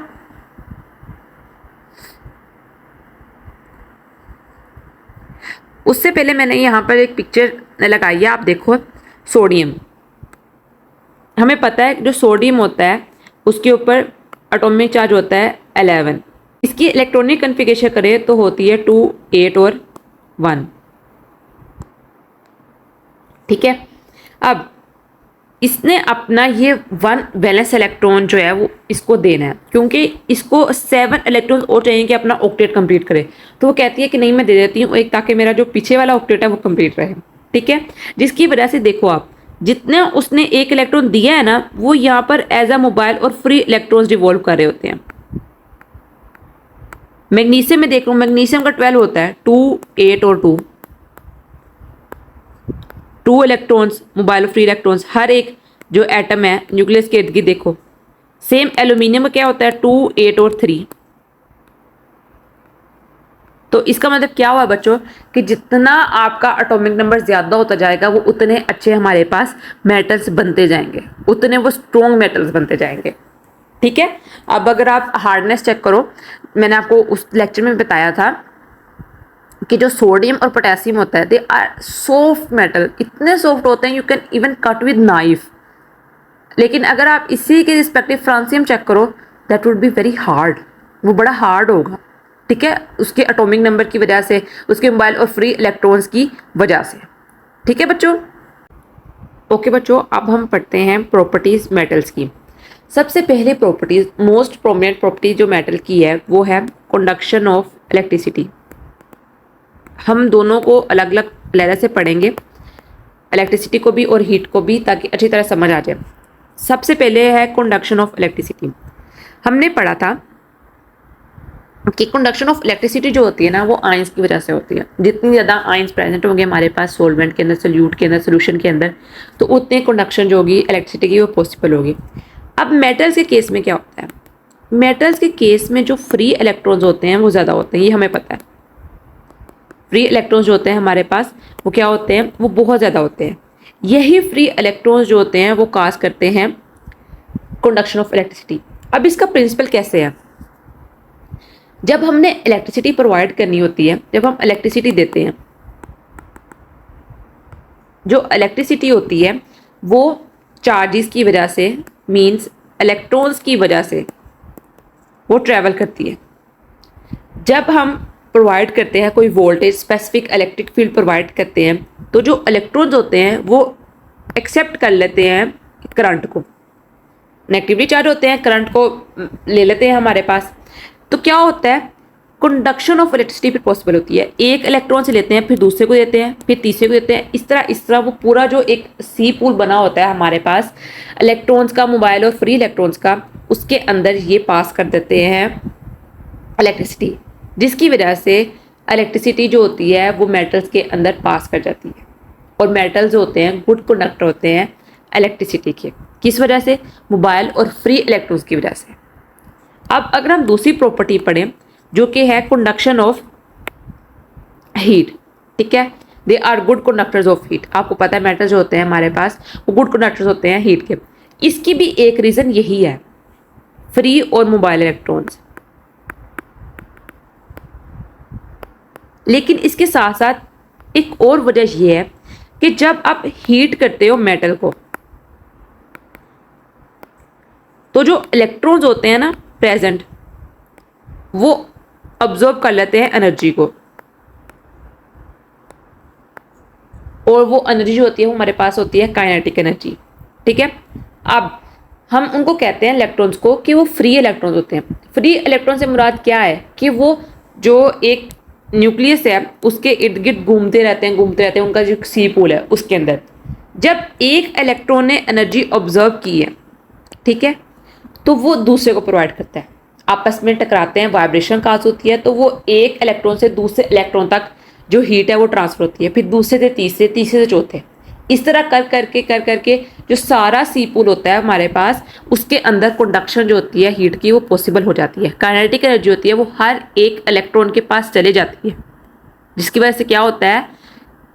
उससे पहले मैंने यहाँ पर एक पिक्चर लगाई है, आप देखो। सोडियम, हमें पता है जो सोडियम होता है उसके ऊपर एटॉमिक चार्ज होता है 11। इसकी इलेक्ट्रॉनिक कन्फिगरेशन करें तो होती है 2, 8 और 1, ठीक है। अब इसने अपना ये 1 वैलेंस इलेक्ट्रॉन जो है वो इसको देना है, क्योंकि इसको 7 इलेक्ट्रॉन और चाहिए कि अपना ऑक्टेट कंप्लीट करे। तो वो कहती है कि नहीं मैं दे देती हूँ एक, ताकि मेरा जो पीछे वाला ऑक्टेट है वो कंप्लीट रहे। ठीक है, जिसकी वजह से देखो आप जितने उसने एक इलेक्ट्रॉन दिया है ना, वो यहाँ पर एज अ मोबाइल और फ्री इलेक्ट्रॉन्स डिवॉल्व कर रहे होते हैं। मैग्नीशियम में देख रहा हूँ, मैग्नीशियम का 12 होता है, 2 8 और 2 इलेक्ट्रॉन्स मोबाइल और फ्री इलेक्ट्रॉन्स हर एक जो एटम है न्यूक्लियस के इर्द गिर्द। देखो सेम एल्यूमिनियम में क्या होता है, 2 8 और 3। तो इसका मतलब क्या हुआ बच्चों कि जितना आपका एटॉमिक नंबर ज्यादा होता जाएगा वो उतने अच्छे हमारे पास मेटल्स बनते जाएंगे, उतने वो स्ट्रॉन्ग मेटल्स बनते जाएंगे। ठीक है, अब अगर आप हार्डनेस चेक करो, मैंने आपको उस लेक्चर में बताया था कि जो सोडियम और पोटेशियम होता है, दे आर सॉफ्ट मेटल, इतने सॉफ्ट होते हैं you can even cut with knife. लेकिन अगर आप इसी के रिस्पेक्टिव फ्रांसियम चेक करो, that would be very hard, वो बड़ा हार्ड होगा। ठीक है, उसके एटॉमिक नंबर की वजह से, उसके मोबाइल और फ्री इलेक्ट्रॉन्स की वजह से। ठीक है बच्चों, ओके बच्चों, अब हम पढ़ते हैं प्रॉपर्टीज मेटल्स की। सबसे पहले प्रॉपर्टीज, मोस्ट प्रोमिनेंट प्रॉपर्टी जो मेटल की है वो है कंडक्शन ऑफ इलेक्ट्रिसिटी। हम दोनों को अलग अलग लेवल से पढ़ेंगे, इलेक्ट्रिसिटी को भी और हीट को भी, ताकि अच्छी तरह समझ आ जाए। सबसे पहले है कंडक्शन ऑफ इलेक्ट्रिसिटी। हमने पढ़ा था कि कंडक्शन ऑफ इलेक्ट्रिसिटी जो होती है ना, वो आयंस की वजह से होती है। जितनी ज़्यादा आयंस प्रेजेंट होंगे हमारे पास सॉल्वेंट के अंदर, सोल्यूट के अंदर, सोल्यूशन के अंदर, तो उतने कंडक्शन जो होगी इलेक्ट्रिसिटी की वो पॉसिबल होगी। अब मेटल्स के केस में क्या होता है, मेटल्स के केस में जो फ्री इलेक्ट्रॉन्स होते हैं वो ज़्यादा होते हैं, ये हमें पता है। फ्री इलेक्ट्रॉन्स जो होते हैं हमारे पास वो क्या होते हैं, वो बहुत ज़्यादा होते हैं। यही फ्री इलेक्ट्रॉन्स जो होते हैं वो काज करते हैं कंडक्शन ऑफ इलेक्ट्रिसिटी। अब इसका प्रिंसिपल कैसे है, जब हमने इलेक्ट्रिसिटी प्रोवाइड करनी होती है, जब हम इलेक्ट्रिसिटी देते हैं, जो इलेक्ट्रिसिटी होती है वो चार्जेस की वजह से, मींस इलेक्ट्रॉन्स की वजह से वो ट्रैवल करती है। जब हम प्रोवाइड करते हैं कोई voltage, specific electric field provide करते हैं, तो जो इलेक्ट्रॉन्स होते हैं वो एक्सेप्ट कर लेते हैं करंट को, नेगेटिवली चार्ज होते हैं, करंट को ले लेते हैं हमारे पास। तो क्या होता है, कंडक्शन ऑफ इलेक्ट्रिसिटी फिर पॉसिबल होती है। एक इलेक्ट्रॉन से लेते हैं, फिर दूसरे को देते हैं, फिर तीसरे को देते हैं, इस तरह वो पूरा जो एक सी पूल बना होता है हमारे पास इलेक्ट्रॉन्स का, मोबाइल और फ्री इलेक्ट्रॉन्स का, उसके अंदर ये पास कर देते हैं इलेक्ट्रिसिटी, जिसकी वजह से इलेक्ट्रिसिटी जो होती है वो मेटल्स के अंदर पास कर जाती है। और मेटल्स जो होते हैं गुड कंडक्टर होते हैं इलेक्ट्रिसिटी के, किस वजह से, मोबाइल और फ्री इलेक्ट्रॉन्स की वजह से। अब अगर हम दूसरी प्रॉपर्टी पढ़ें जो कि है कंडक्शन ऑफ हीट। ठीक है, they are good conductors of heat. आपको पता है मेटल्स जो होते हैं हमारे पास वो गुड कंडक्टर्स होते हैं हीट के। इसकी भी एक रीज़न यही है, फ्री और मोबाइल इलेक्ट्रॉन्स। लेकिन इसके साथ साथ एक और वजह यह है कि जब आप हीट करते हो मेटल को, तो जो इलेक्ट्रॉन्स होते हैं ना प्रेजेंट, वो अब्जॉर्ब कर लेते हैं एनर्जी को, और वो एनर्जी जो होती है वो हमारे पास होती है काइनेटिक एनर्जी। ठीक है, अब हम उनको कहते हैं इलेक्ट्रॉन्स को कि वो फ्री इलेक्ट्रॉन्स होते हैं। फ्री इलेक्ट्रॉन से मुराद क्या है कि वो जो एक न्यूक्लियस है उसके इर्द गिर्द घूमते रहते हैं, उनका जो सी पूल है उसके अंदर। जब एक इलेक्ट्रॉन ने एनर्जी ऑब्जर्व की है, ठीक है, तो वो दूसरे को प्रोवाइड करता है, आपस में टकराते हैं, वाइब्रेशन काज होती है, तो वो एक इलेक्ट्रॉन से दूसरे इलेक्ट्रॉन तक जो हीट है वो ट्रांसफर होती है, फिर दूसरे से तीसरे, तीसरे से चौथे, इस तरह कर करके जो सारा सी पूल होता है हमारे पास, उसके अंदर कंडक्शन जो होती है हीट की वो पॉसिबल हो जाती है। काइनेटिक एनर्जी होती है वो हर एक इलेक्ट्रॉन के पास चले जाती है, जिसकी वजह से क्या होता है,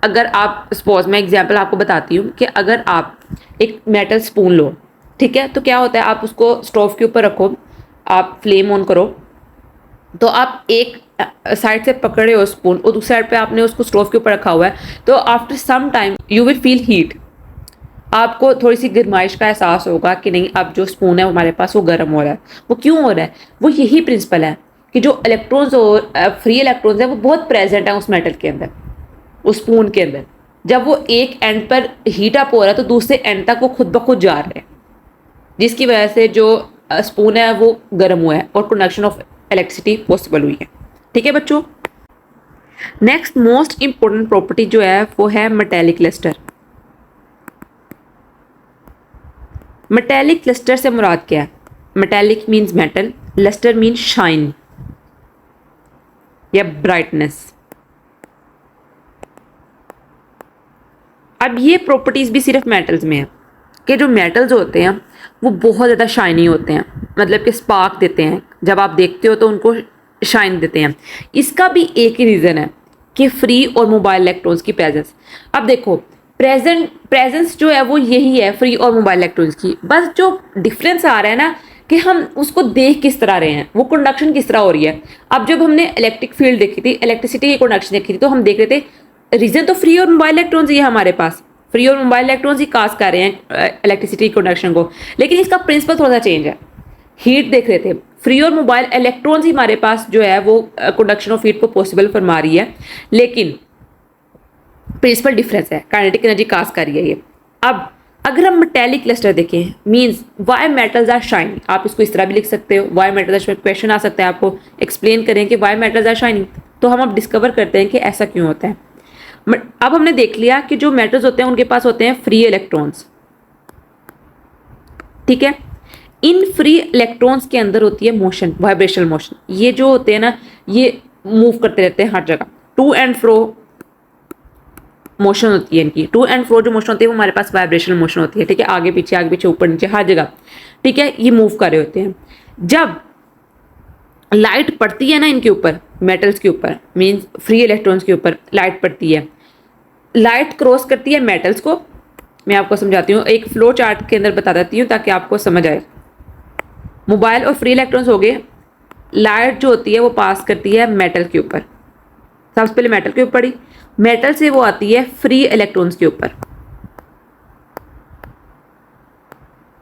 अगर आप सपोज, मैं एग्जांपल आपको बताती हूँ कि अगर आप एक मेटल स्पून लो, ठीक है, तो क्या होता है, आप उसको स्टोव के ऊपर रखो, आप फ्लेम ऑन करो, तो आप एक साइड से पकड़े हो स्पून और दूसरी साइड पे आपने उसको स्टोव के ऊपर रखा हुआ है, तो after some time you will feel heat. आपको थोड़ी सी गर्माइश का एहसास होगा कि नहीं, अब जो स्पून है हमारे पास वो गर्म हो रहा है। वो क्यों हो रहा है, वो यही प्रिंसिपल है कि जो इलेक्ट्रॉन्स और फ्री इलेक्ट्रॉन्स है वो बहुत प्रेजेंट है उस मेटल के अंदर, उस स्पून के अंदर, जब वो एक एंड पर हीट अप हो रहा है तो दूसरे एंड तक वो खुद ब खुद जा रहे हैं, जिसकी वजह से जो स्पून है वो गर्म हुआ है और कंडक्शन ऑफ इलेक्ट्रिसिटी पॉसिबल हुई है। ठीक है बच्चों। नेक्स्ट मोस्ट इंपॉर्टेंट प्रॉपर्टी जो है वो है मेटेलिक लस्टर। मेटेलिक लस्टर से मुराद क्या है? Metallic means metal, lustre means shine या ब्राइटनेस। अब ये प्रॉपर्टीज भी सिर्फ मेटल्स में है कि जो मेटल्स होते हैं वो बहुत ज़्यादा शाइनी होते हैं, मतलब कि स्पार्क देते हैं, जब आप देखते हो तो उनको शाइन देते हैं। इसका भी एक ही रीज़न है कि फ्री और मोबाइल इलेक्ट्रॉन्स की प्रेजेंस। अब देखो प्रेजेंस जो है वो यही है फ्री और मोबाइल इलेक्ट्रॉन्स की, बस जो डिफरेंस आ रहा है ना कि हम उसको देख किस तरह रहे हैं, वो कंडक्शन किस तरह हो रही है। अब जब हमने इलेक्ट्रिक फील्ड देखी थी, इलेक्ट्रिसिटी की कंडक्शन देखी थी, तो हम देख रहे थे रीजन तो फ्री और मोबाइल इलेक्ट्रॉन्स ही है हमारे पास, फ्री और मोबाइल इलेक्ट्रॉन्स ही काज कर रहे हैं इलेक्ट्रिसिटी कंडक्शन को, लेकिन इसका प्रिंसिपल थोड़ा सा चेंज है। हीट देख रहे थे, फ्री और मोबाइल इलेक्ट्रॉन्स ही हमारे पास जो है वो कंडक्शन ऑफ हीट को पॉसिबल फरमा रही है, लेकिन प्रिंसिपल डिफरेंस है, काइनेटिक एनर्जी काज कर रही है ये। अब अगर हम मेटेलिक क्लस्टर देखें, means why metals are shining, आप इसको इस तरह भी लिख सकते हो, वाई मेटल्स आर, क्वेश्चन आ सकता है आपको एक्सप्लेन करें कि वाई मेटल्स आर शाइनिंग, तो हम अब डिस्कवर करते हैं कि ऐसा क्यों होता है। अब हमने देख लिया कि जो मेटल्स होते हैं उनके पास होते हैं फ्री इलेक्ट्रॉन्स, ठीक है। इन फ्री इलेक्ट्रॉन्स के अंदर होती है मोशन, वाइब्रेशनल मोशन। ये जो होते हैं ना ये मूव करते रहते हैं हर जगह, टू एंड फ्रो मोशन होती है इनकी। टू एंड फ्रो जो मोशन होती है वो हमारे पास वाइब्रेशनल मोशन होती है, ठीक है, आगे पीछे ऊपर नीचे हर जगह, ठीक है, ये मूव कर रहे होते हैं। जब लाइट पड़ती है ना इनके ऊपर, मेटल्स के ऊपर, मींस फ्री इलेक्ट्रॉन्स के ऊपर लाइट पड़ती है, लाइट क्रॉस करती है मेटल्स को। मैं आपको समझाती हूँ, एक फ्लो चार्ट के अंदर बता देती हूँ ताकि आपको समझ आए। मोबाइल और फ्री इलेक्ट्रॉन्स हो गए, लाइट जो होती है वो पास करती है मेटल के ऊपर, सबसे पहले मेटल के ऊपर पड़ी, मेटल से वो आती है फ्री इलेक्ट्रॉन्स के ऊपर।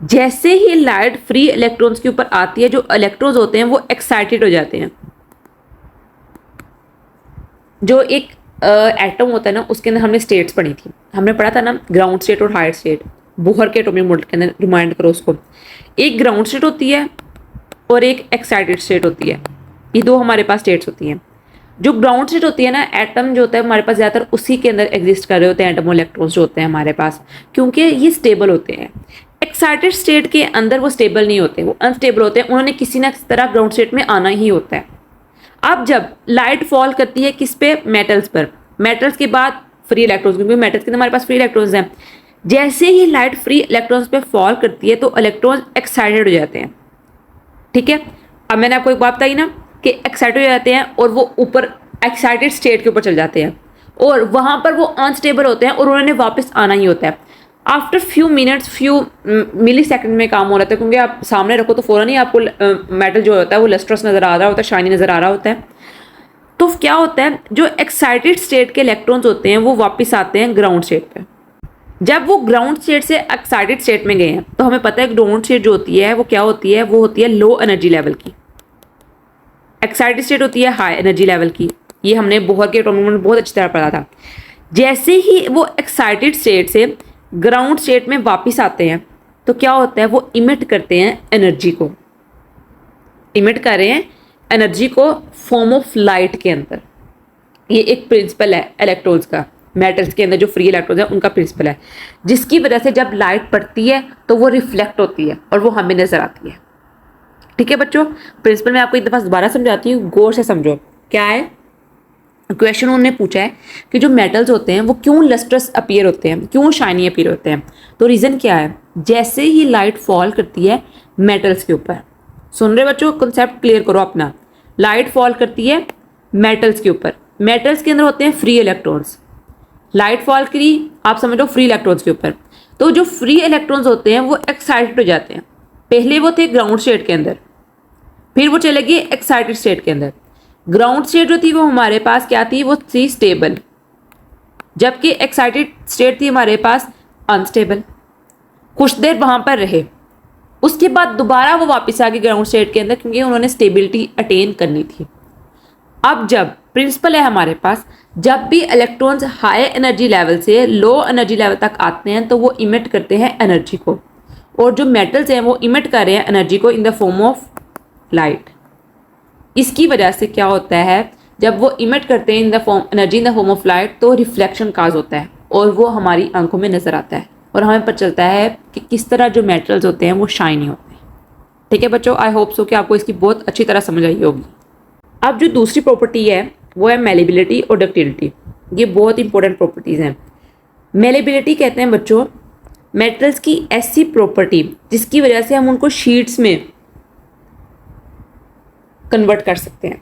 जैसे ही लाइट फ्री इलेक्ट्रॉन्स के ऊपर आती है, जो इलेक्ट्रॉन्स होते हैं वो एक्साइटेड हो जाते हैं। जो एक एटम होता है ना उसके अंदर हमने स्टेट्स पढ़ी थी, हमने पढ़ा था ना ग्राउंड स्टेट और हायर स्टेट, बोहर के एटॉमिक मॉडल के अंदर, रिमाइंड करो उसको। एक ग्राउंड स्टेट होती है और एक एक्साइटेड स्टेट होती है, ये दो हमारे पास स्टेट्स होती हैं। जो ग्राउंड स्टेट होती है ना, एटम जो होता है हमारे पास ज़्यादातर उसी के अंदर एग्जिस्ट कर रहे होते हैं एटम और इलेक्ट्रॉन्स जो होते हैं हमारे पास, क्योंकि ये स्टेबल होते हैं। एक्साइटेड स्टेट के अंदर वो स्टेबल नहीं होते, वो अनस्टेबल होते हैं, उन्होंने किसी ना किसी तरह ग्राउंड स्टेट में आना ही होता है। अब जब लाइट फॉल करती है किस पे, मेटल्स पर, मेटल्स के बाद फ्री इलेक्ट्रॉन्स, क्योंकि मेटल्स के अंदर हमारे पास फ्री इलेक्ट्रॉन्स हैं। जैसे ही लाइट फ्री इलेक्ट्रॉन्स पे फॉल करती है तो इलेक्ट्रॉन्स एक्साइटेड हो जाते हैं, ठीक है। अब मैंने आपको एक बात बताई ना कि एक्साइटेड हो जाते हैं और वो ऊपर एक्साइटेड स्टेट के ऊपर चल जाते हैं और वहाँ पर वो अनस्टेबल होते हैं और उन्होंने वापस आना ही होता है। आफ्टर फ्यू मिनट्स, फ्यू मिली सेकेंड में काम हो रहा है, क्योंकि आप सामने रखो तो फ़ौरन ही आपको मेटल जो होता है वो लस्ट्रस नज़र आ रहा होता है, शाइनी नज़र आ रहा होता है। तो क्या होता है, जो एक्साइटेड स्टेट के इलेक्ट्रॉन्स होते हैं वो वापस आते हैं ग्राउंड स्टेट पे। जब वो ग्राउंड स्टेट से एक्साइटेड स्टेट में गए हैं तो हमें पता है ग्राउंड स्टेट जो होती है वो क्या होती है, वो होती है लो एनर्जी लेवल की। एक्साइटेड स्टेट होती है हाई एनर्जी लेवल की, ये हमने बोहर के एटॉमिक मॉडल बहुत अच्छी तरह पढ़ा था। जैसे ही वो एक्साइटेड स्टेट से ग्राउंड स्टेट में वापस आते हैं तो क्या होता है, वो इमिट करते हैं एनर्जी को, इमिट कर रहे हैं एनर्जी को फॉर्म ऑफ लाइट के अंदर। ये एक प्रिंसिपल है इलेक्ट्रॉन्स का, मेटल्स के अंदर जो फ्री इलेक्ट्रॉन्स है उनका प्रिंसिपल है, जिसकी वजह से जब लाइट पड़ती है तो वो रिफ्लेक्ट होती है और वो हमें नजर आती है, ठीक है बच्चों। प्रिंसिपल मैं आपको एक दफ़ा दोबारा समझाती हूँ, गौर से समझो। क्या है क्वेश्चन, उन्होंने पूछा है कि जो मेटल्स होते हैं वो क्यों लस्ट्रस अपीयर होते हैं, क्यों शाइनी अपीयर होते हैं। तो रीज़न क्या है, जैसे ही लाइट फॉल करती है मेटल्स के ऊपर, सुन रहे बच्चों, कंसेप्ट क्लियर करो अपना। लाइट फॉल करती है मेटल्स के ऊपर, मेटल्स के अंदर होते हैं फ्री इलेक्ट्रॉन्स, लाइट फॉल करी आप समझ लो फ्री इलेक्ट्रॉन्स के ऊपर, तो जो फ्री इलेक्ट्रॉन्स होते हैं वो एक्साइटेड हो जाते हैं। पहले वो थे ग्राउंड स्टेट के अंदर, फिर वो चले गए एक्साइटेड स्टेट के अंदर। ग्राउंड स्टेट जो थी वो हमारे पास क्या थी, वो थी स्टेबल, जबकि एक्साइटेड स्टेट थी हमारे पास अनस्टेबल। कुछ देर वहाँ पर रहे, उसके बाद दोबारा वो वापस आ गए ग्राउंड स्टेट के अंदर, क्योंकि उन्होंने स्टेबिलिटी अटेन करनी थी। अब जब प्रिंसिपल है हमारे पास, जब भी इलेक्ट्रॉन्स हाई एनर्जी लेवल से लो एनर्जी लेवल तक आते हैं तो वो इमिट करते हैं एनर्जी को, और जो मेटल्स हैं वो इमिट कर रहे हैं एनर्जी को in the form of light. इसकी वजह से क्या होता है, जब वो इमिट करते हैं energy in the form of light तो रिफ्लेक्शन काज होता है और वो हमारी आंखों में नज़र आता है और हमें पता चलता है कि किस तरह जो मेटल्स होते हैं वो शाइनी होते हैं। ठीक है बच्चों, आई होप सो कि आपको इसकी बहुत अच्छी तरह समझ आई होगी। अब जो दूसरी प्रॉपर्टी है वो है मेलेबिलिटी और डक्टिलिटी। ये बहुत इंपॉर्टेंट प्रॉपर्टीज़ हैं। मेलेबिलिटी कहते हैं बच्चों मेटल्स की ऐसी प्रॉपर्टी जिसकी वजह से हम उनको शीट्स में कन्वर्ट कर सकते हैं।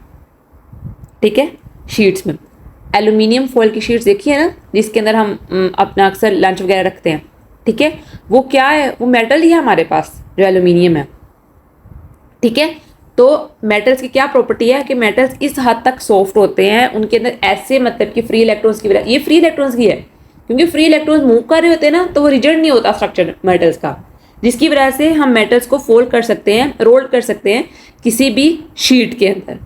ठीक है, शीट्स में एल्यूमिनियम फॉयल की शीट्स देखी है ना, जिसके अंदर हम अपना अक्सर लंच वगैरह रखते हैं। ठीक है, वो क्या है, वो मेटल ही है हमारे पास जो एल्यूमिनियम है। ठीक है, तो मेटल्स की क्या प्रॉपर्टी है कि मेटल्स इस हद तक सॉफ्ट होते हैं, उनके अंदर ऐसे मतलब कि फ्री इलेक्ट्रॉन्स की वजह, ये फ्री इलेक्ट्रॉन्स की है क्योंकि फ्री इलेक्ट्रॉन्स मूव कर रहे होते हैं ना, तो वो रिजिड नहीं होता स्ट्रक्चर मेटल्स का, जिसकी वजह से हम मेटल्स को फोल्ड कर सकते हैं, रोल कर सकते हैं किसी भी शीट के अंदर।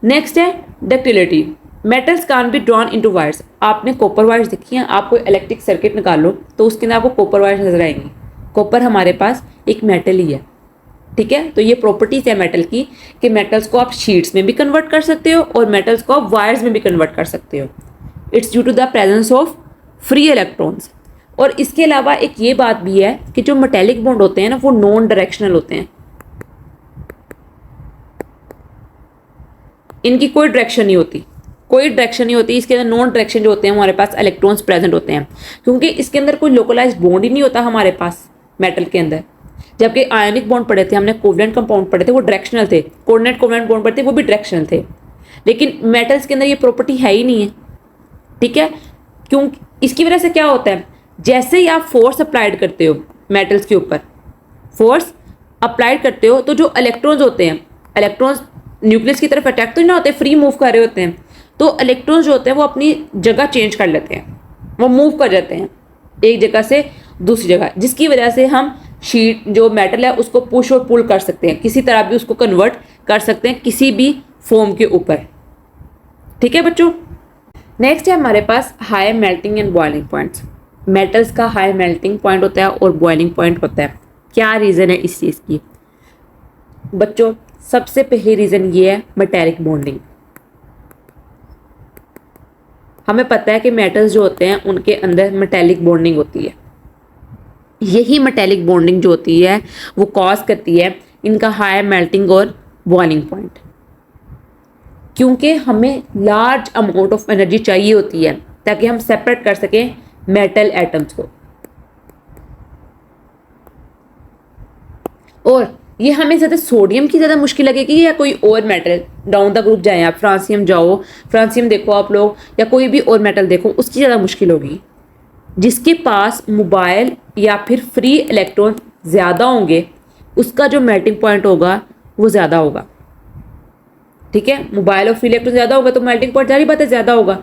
नेक्स्ट है ductility. Metals can be drawn into wires. आपने कॉपर वायर्स देखी हैं, आप कोई इलेक्ट्रिक सर्किट निकालो तो उसके अंदर आपको कॉपर वायर्स नजर आएंगी। कॉपर हमारे पास एक मेटल ही है। ठीक है, तो ये प्रॉपर्टीज है मेटल की कि मेटल्स को आप शीट्स में भी कन्वर्ट कर सकते हो और मेटल्स को आप वायर्स में भी कन्वर्ट कर सकते हो। It's due to the presence of free electrons. और इसके अलावा एक ये बात भी है कि जो मेटेलिक बॉन्ड होते हैं ना वो नॉन डायरेक्शनल होते हैं, इनकी कोई डायरेक्शन नहीं होती, कोई डायरेक्शन नहीं होती। इसके अंदर नॉन डायरेक्शन जो होते हैं हमारे पास इलेक्ट्रॉन्स प्रेजेंट होते हैं, क्योंकि इसके अंदर कोई लोकलाइज्ड बॉन्ड ही नहीं होता हमारे पास मेटल के अंदर। जबकि आयनिक बॉन्ड पढ़े थे हमने, कोवलेंट कंपाउंड पढ़े थे, वो डायरेक्शनल थे। कोऑर्डिनेट कोवलेंट बॉन्ड पढ़े थे, वो भी डायरेक्शनल थे। लेकिन मेटल्स के अंदर ये प्रॉपर्टी है ही नहीं है। ठीक है, क्योंकि इसकी वजह से क्या होता है, जैसे ही आप फोर्स अप्लाइड करते हो मेटल्स के ऊपर, फोर्स अप्लाइड करते हो तो जो इलेक्ट्रॉन्स होते हैं, इलेक्ट्रॉन्स न्यूक्लियस की तरफ अटैक तो नहीं होते, फ्री मूव कर रहे होते हैं, तो इलेक्ट्रॉन्स जो होते हैं वो अपनी जगह चेंज कर लेते हैं, वो मूव कर जाते हैं एक जगह से दूसरी जगह, जिसकी वजह से हम शीट जो मेटल है उसको पुश और पुल कर सकते हैं, किसी तरह भी उसको कन्वर्ट कर सकते हैं किसी भी फॉर्म के ऊपर। ठीक है बच्चों, नेक्स्ट है हमारे पास high melting and boiling points. Metals का हाई मेल्टिंग पॉइंट होता है और बॉइलिंग पॉइंट होता है। क्या रीज़न है इस चीज़ की बच्चों? सबसे पहली रीज़न ये है मेटेलिक बॉन्डिंग। हमें पता है कि मेटल्स जो होते हैं उनके अंदर मेटेलिक बॉन्डिंग होती है। यही मेटेलिक बॉन्डिंग जो होती है वो कॉज करती है इनका हाई मेल्टिंग और बॉइलिंग पॉइंट, क्योंकि हमें लार्ज अमाउंट ऑफ एनर्जी चाहिए होती है ताकि हम सेपरेट कर सकें मेटल एटम्स को। और ये हमें ज़्यादा सोडियम की ज़्यादा मुश्किल लगेगी या कोई और मेटल, डाउन द ग्रुप जाएं आप, फ्रांसियम जाओ, फ्रांसियम देखो आप लोग, या कोई भी और मेटल देखो, उसकी ज़्यादा मुश्किल होगी। जिसके पास मोबाइल या फिर फ्री इलेक्ट्रॉन ज़्यादा होंगे उसका जो मेल्टिंग पॉइंट होगा वो ज़्यादा होगा। ठीक है, मोबाइल और फ्री इलेक्ट्रॉन ज़्यादा होगा तो मेल्टिंग पॉइंट जारी बात है ज़्यादा होगा,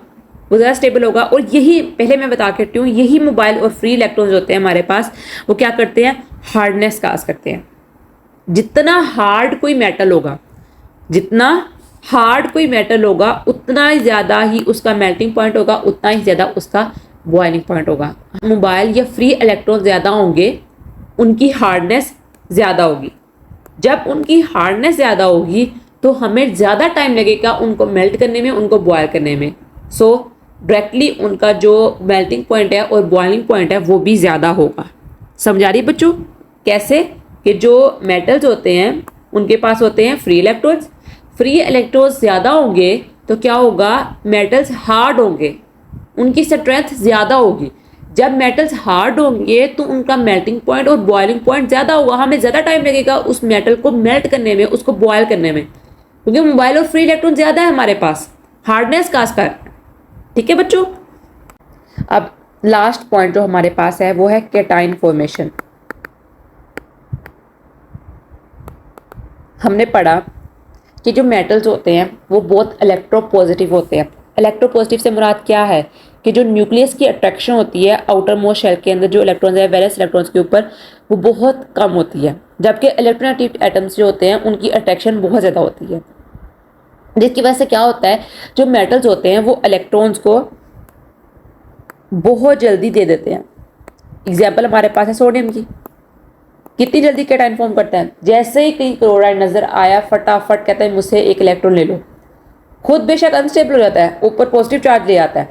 वो ज़्यादा स्टेबल होगा। और यही पहले मैं बता के हटी हूँ, यही मोबाइल और फ्री इलेक्ट्रॉन होते हैं हमारे पास, वो क्या करते हैं, हार्डनेस काज करते हैं। जितना हार्ड कोई मेटल होगा, जितना हार्ड कोई मेटल होगा उतना ही ज़्यादा ही उसका मेल्टिंग पॉइंट होगा, उतना ही ज़्यादा उसका बॉइलिंग पॉइंट होगा। मोबाइल या फ्री इलेक्ट्रॉन ज़्यादा होंगे, उनकी हार्डनेस ज़्यादा होगी। जब उनकी हार्डनेस ज़्यादा होगी तो हमें ज़्यादा टाइम लगेगा उनको मेल्ट करने में, उनको बॉयल करने में। सो डायरेक्टली उनका जो मेल्टिंग पॉइंट है और बॉइलिंग पॉइंट है वो भी ज़्यादा होगा। समझ आ रही बच्चों? कैसे कि जो मेटल्स होते हैं उनके पास होते हैं फ्री इलेक्ट्रॉन्स, फ्री इलेक्ट्रॉन्स ज़्यादा होंगे तो क्या होगा, मेटल्स हार्ड होंगे, उनकी स्ट्रेंथ ज़्यादा होगी। जब मेटल्स हार्ड होंगे तो उनका मेल्टिंग पॉइंट और बॉइलिंग पॉइंट ज़्यादा होगा, हमें ज़्यादा टाइम लगेगा उस मेटल को मेल्ट करने में, उसको बॉयल करने में, क्योंकि मोबाइल और फ्री इलेक्ट्रॉन ज़्यादा है हमारे पास, हार्डनेस काज कर। ठीक है बच्चों, अब लास्ट पॉइंट जो हमारे पास है वो है कैटाइन फॉर्मेशन। हमने पढ़ा कि जो मेटल्स होते हैं वो बहुत इलेक्ट्रोपॉजिटिव होते हैं। इलेक्ट्रोपॉजिटिव से मुराद क्या है कि जो न्यूक्लियस की अट्रैक्शन होती है आउटर मोस्ट शेल के अंदर जो इलेक्ट्रॉन्स है वैलेंस इलेक्ट्रॉन्स के ऊपर, वो बहुत कम होती है, जबकि इलेक्ट्रोनेगेटिव एटम्स जो होते हैं उनकी अट्रैक्शन बहुत ज़्यादा होती है। जिसकी वजह से क्या होता है, जो मेटल्स होते हैं वो इलेक्ट्रॉन्स को बहुत जल्दी दे देते हैं। एग्जाम्पल हमारे पास है सोडियम की, कितनी जल्दी कैटायन फॉर्म करता है। जैसे ही कहीं क्लोराइड नजर आया, फटाफट कहता है मुझसे एक इलेक्ट्रॉन ले लो। खुद बेशक अनस्टेबल हो जाता है, ऊपर पॉजिटिव चार्ज ले आता है,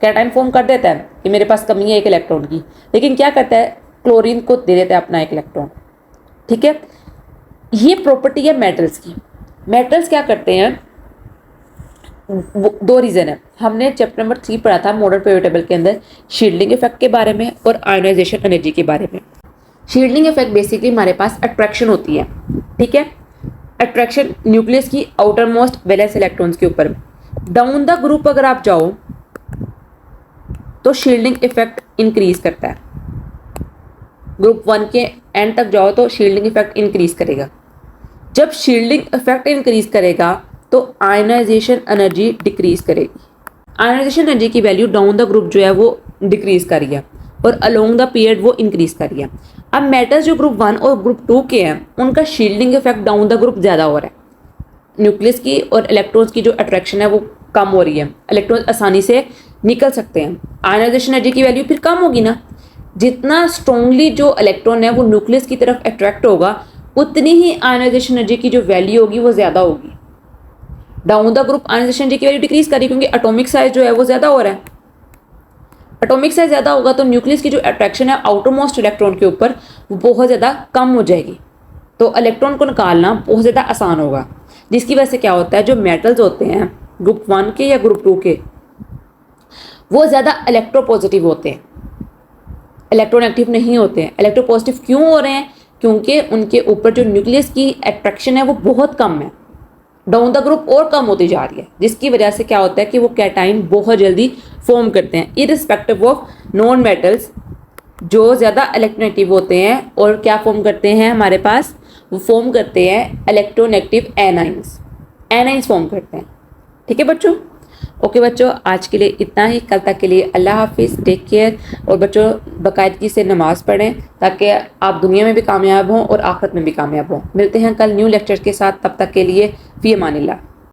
कैटायन फॉर्म कर देता है कि मेरे पास कमी है एक इलेक्ट्रॉन की, लेकिन क्या करता है, क्लोरीन को दे देता है अपना एक इलेक्ट्रॉन। ठीक है, ये प्रॉपर्टी है मेटल्स की। मेटल्स क्या करते हैं, दो रीजन है। हमने चैप्टर नंबर 3 पढ़ा था मॉडर्न पीरियोडिक टेबल के अंदर, शील्डिंग इफेक्ट के बारे में और आयोनाइजेशन एनर्जी के बारे में। शील्डिंग इफेक्ट बेसिकली हमारे पास अट्रैक्शन होती है। ठीक है, अट्रैक्शन न्यूक्लियस की आउटर मोस्ट वैलेंस इलेक्ट्रॉन्स के ऊपर। डाउन द ग्रुप अगर आप जाओ तो शील्डिंग इफेक्ट इंक्रीज करता है। ग्रुप 1 के एंड तक जाओ तो शील्डिंग इफेक्ट इंक्रीज करेगा। जब शील्डिंग इफेक्ट इंक्रीज करेगा तो आयनाइजेशन एनर्जी डिक्रीज करेगी। आयनाइजेशन एनर्जी की वैल्यू डाउन द ग्रुप जो है वो डिक्रीज कर रही है और अलोंग द पीरियड वो इंक्रीज कर रही है। अब मेटल्स जो ग्रुप 1 और ग्रुप 2 के हैं उनका shielding effect down the group ज़्यादा हो रहा है। न्यूक्लियस की और इलेक्ट्रॉन्स की जो अट्रैक्शन है वो कम हो रही है, इलेक्ट्रॉन्स आसानी से निकल सकते हैं। आयनाइजेशन एनर्जी की वैल्यू फिर कम होगी ना। जितना स्ट्रांगली जो इलेक्ट्रॉन है वो न्यूक्लियस की तरफ अट्रैक्ट होगा, उतनी ही आयनाइजेशन एनर्जी की जो वैल्यू होगी वो ज़्यादा होगी। Down the group ionisation energy की वैल्यू डिक्रीज करी क्योंकि एटॉमिक साइज जो है वो ज़्यादा हो रहा है। एटॉमिक साइज ज़्यादा होगा तो न्यूक्लियस की जो अट्रैक्शन है आउटर मोस्ट इलेक्ट्रॉन के ऊपर वो बहुत ज़्यादा कम हो जाएगी, तो इलेक्ट्रॉन को निकालना बहुत ज़्यादा आसान होगा। जिसकी वजह से क्या होता है, जो मेटल्स होते हैं ग्रुप 1 के या ग्रुप 2 के, वो ज़्यादा इलेक्ट्रोपॉजिटिव होते हैं, इलेक्ट्रॉन एक्टिव नहीं होते हैं। इलेक्ट्रोपॉजिटिव क्यों हो रहे हैं, क्योंकि उनके ऊपर जो न्यूक्लियस की अट्रैक्शन है वो बहुत कम है, डाउन द ग्रुप और कम होती जा रही है। जिसकी वजह से क्या होता है कि वो कैटाइन बहुत जल्दी फॉर्म करते हैं इरिस्पेक्टिव ऑफ नॉन मेटल्स जो ज़्यादा इलेक्ट्रोनेगेटिव होते हैं। और क्या फॉर्म करते हैं हमारे पास, वो फॉर्म करते हैं इलेक्ट्रोनेगेटिव एनाइंस, एनाइंस फॉर्म करते हैं। ठीक है बच्चों, ओके बच्चों, आज के लिए इतना ही। कल तक के लिए अल्लाह हाफिज़, टेक केयर। और बच्चों बाकायदगी से नमाज पढ़ें ताकि आप दुनिया में भी कामयाब हों और आखिरत में भी कामयाब हों। मिलते हैं कल न्यू लेक्चर के साथ, तब तक के लिए फ़ी अमानिल्लाह।